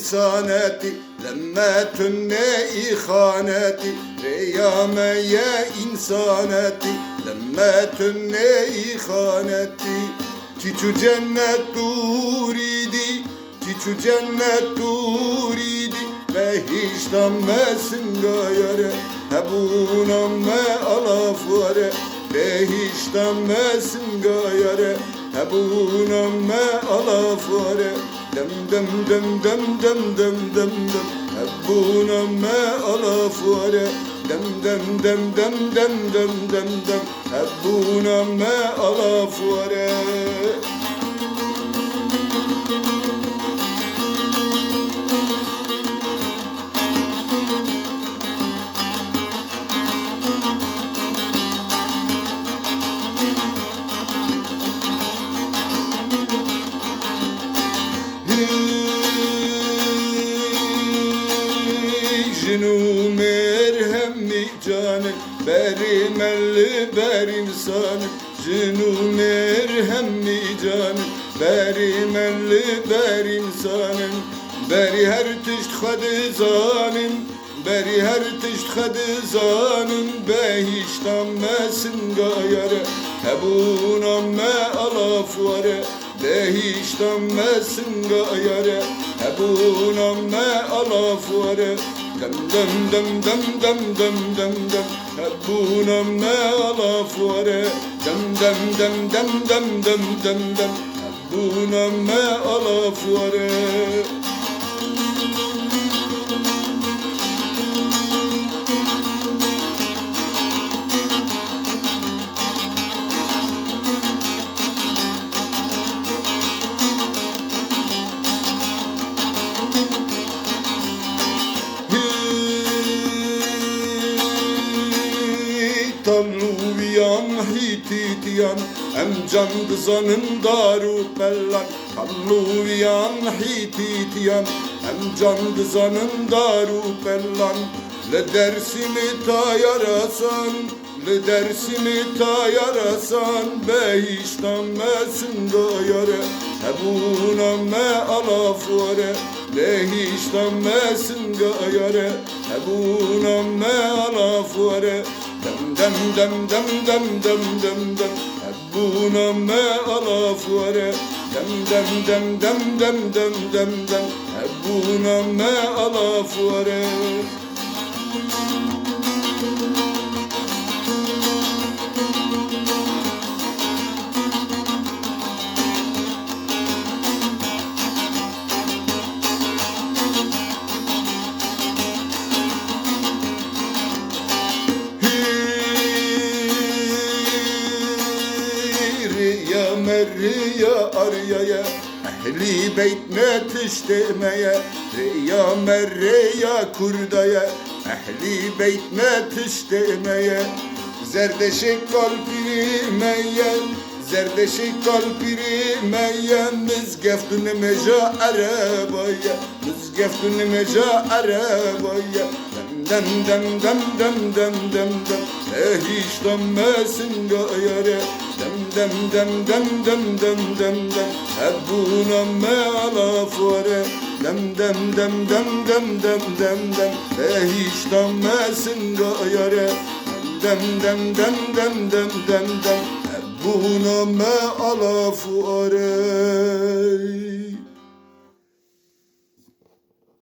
إنسانتي لما تني خانتي ريامة يا إنسانتي لما تني خانتي تيتو جنة تريدي تيتو جنة تريدي بهشتم مسنجايره هبونم ما ألافوره بهشتم مسنجايره هبونم ما ألافوره دم دم دم دم دم دم دم دم هبونم ما ألافوره دم دم دم دم دم دم دم دم هبونم ما ألافوره جنو مرهمي جانم بريم اللي بريم سانم جنو مرهمي جانم بريم اللي بريم سانم بري هر تشت خد زانم بري هر تشت خد زانم بهشتم مسنگايره هبونم ما ألافوره بهشتم مسنگايره هبونم ما ألافوره دم دم دم دم دم دم دم دم هبونم ما ألافوره دم دم دم دم دم دم دم دم هبونم ما ألافوره Talluviyan hititiyan em can kızanın daru pellan Talluviyan hititiyan em can kızanın daru pellan Le dersimi tayarasan Le dersimi tayarasan Behiştan mesin gayare Hebunam me alafore Behiştan mesin gayare Hebunam me alafore دم دم دم دم دم دم دم هبونم ما ألافوره دم دم دم دم دم دم دم دم هبونم ما ألافوره مريا أريا أهلي بيتنا تشتميا ريا مريا كردايا أهلي بيتنا تشتميا زردشك قلبي ميا زردشك قلبي ميا مزقفتن مجا عربايا مزقفتن مجا عربايا دم دم دم دم دم دم دم هيش دمسن غيره دم دم دم دم دم دم دم دم هبونم ما ألافوره دم دم دم دم دم دم دم دم هيش دمسن غيره دم دم دم دم دم دم دم هبونم ما ألافوره